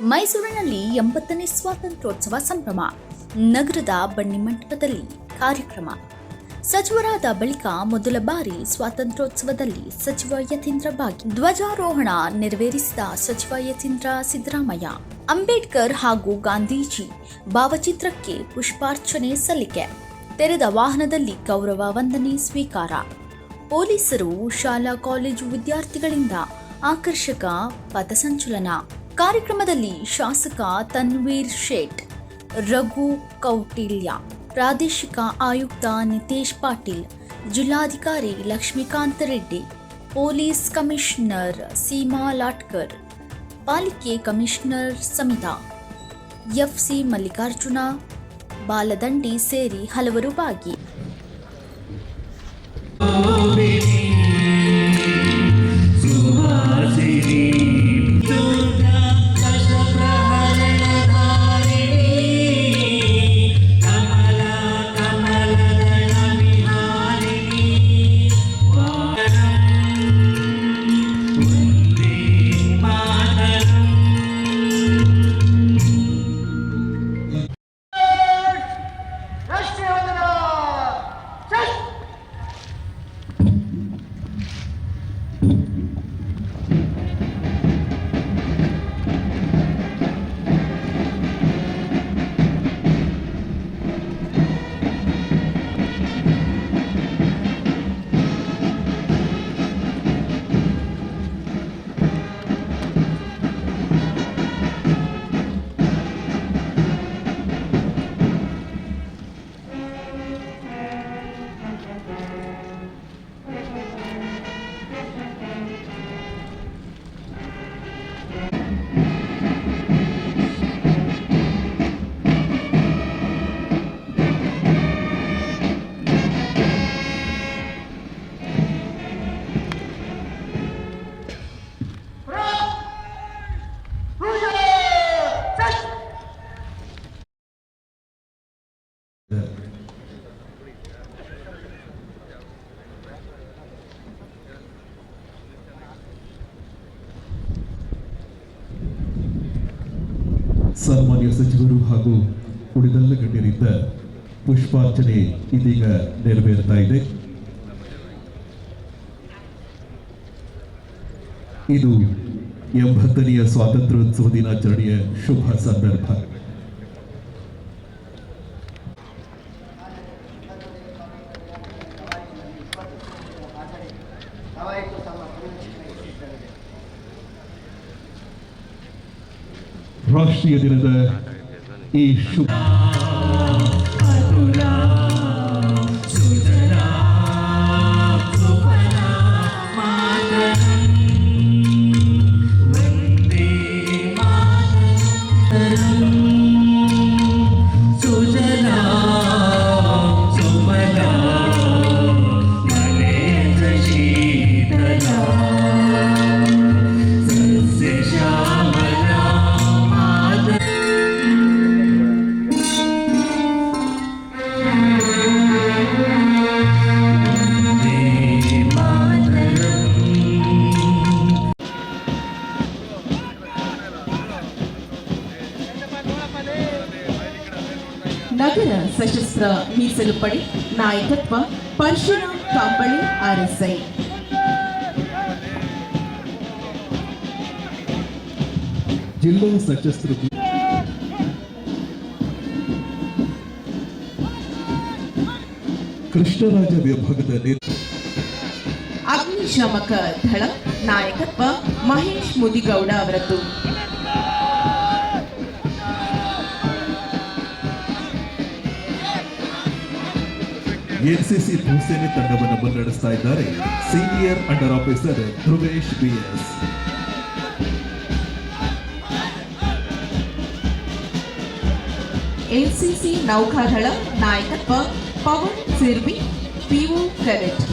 ಮೈಸೂರಿನಲ್ಲಿ 80ನೇ ಸ್ವಾತಂತ್ರ್ಯೋತ್ಸವ ಸಂಭ್ರಮ. ನಗರದ ಬನ್ನಿಮಂಟಪದಲ್ಲಿ ಕಾರ್ಯಕ್ರಮ. ಸಚಿವರಾದ ಬಳಿಕ ಮೊದಲ ಬಾರಿ ಸ್ವಾತಂತ್ರ್ಯೋತ್ಸವದಲ್ಲಿ ಸಚಿವ ಯತೀಂದ್ರ ಭಾಗಿ. ಧ್ವಜಾರೋಹಣ ನೆರವೇರಿಸಿದ ಸಚಿವ ಯತೀಂದ್ರ ಸಿದ್ದರಾಮಯ್ಯ. ಅಂಬೇಡ್ಕರ್ ಹಾಗೂ ಗಾಂಧೀಜಿ ಭಾವಚಿತ್ರಕ್ಕೆ ಪುಷ್ಪಾರ್ಚನೆ ಸಲ್ಲಿಕೆ. ತೆರೆದ ವಾಹನದಲ್ಲಿ ಗೌರವ ವಂದನೆ ಸ್ವೀಕಾರ. ಪೊಲೀಸರು ಶಾಲಾ ಕಾಲೇಜು ವಿದ್ಯಾರ್ಥಿಗಳಿಂದ ಆಕರ್ಷಕ ಪಥಸಂಚಲನ. ಕಾರ್ಯಕ್ರಮದಲ್ಲಿ ಶಾಸಕ ತನ್ವೀರ್ ಶೇಟ್, ರಘು ಕೌಟಿಲ್ಯ, ಪ್ರಾದೇಶಿಕ ಆಯುಕ್ತ ನಿತೇಶ್ ಪಾಟೀಲ್, ಜಿಲ್ಲಾಧಿಕಾರಿ ಲಕ್ಷ್ಮೀಕಾಂತ ರೆಡ್ಡಿ, ಪೊಲೀಸ್ ಕಮಿಷನರ್ ಸೀಮಾ ಲಾಟ್ಕರ್, ಪಾಲಿಕೆ ಕಮಿಷನರ್ ಸಮಿತಾ, ಎಫ್ಸಿ ಮಲ್ಲಿಕಾರ್ಜುನ, ಬಾಲದಂಡಿ ಸೇರಿ ಹಲವರು ಭಾಗಿ. ಸನ್ಮಾನ್ಯ ಸಚಿವರು ಹಾಗೂ ಉಳಿದೆಲ್ಲ ಗಣ್ಯರಿಂದ ಪುಷ್ಪಾರ್ಚನೆ ಇದೀಗ ನೆರವೇರ್ತಾ ಇದೆ. ಇದು 80ನೆಯ ಸ್ವಾತಂತ್ರ್ಯೋತ್ಸವ ದಿನಾಚರಣೆಯ ಶುಭ ಸಂದರ್ಭ. ರಾಷ್ಟ್ರೀಯ ದಿನದ ಈ ಶುಭ ನಗರ ಸಶಸ್ತ್ರ ಮೀಸಲು ಪಡೆ ನಾಯಕತ್ವ ಪರಶುರಾಮ್ ಕಾಂಬಳಿ RSI. ಜಿಲ್ಲಾ ಸಶಸ್ತ್ರ ಕೃಷ್ಣರಾಜ ವಿಭಾಗದ ಅಗ್ನಿಶಾಮಕ ದಳ ನಾಯಕತ್ವ ಮಹೇಶ್ ಮುದಿಗೌಡ ಅವರದ್ದು. ಎನ್ಸಿಸಿ ಭೂಸೇನೆ ತಂಡವನ್ನು ಮುನ್ನಡೆಸ್ತಾ ಇದ್ದಾರೆ senior under officer Dhruvesh BS. NCC ನೌಕಾದಳ ನಾಯಕತ್ವ ಪವನ್ ಸಿರ್ವಿ PO ಕೆಡೆಟ್.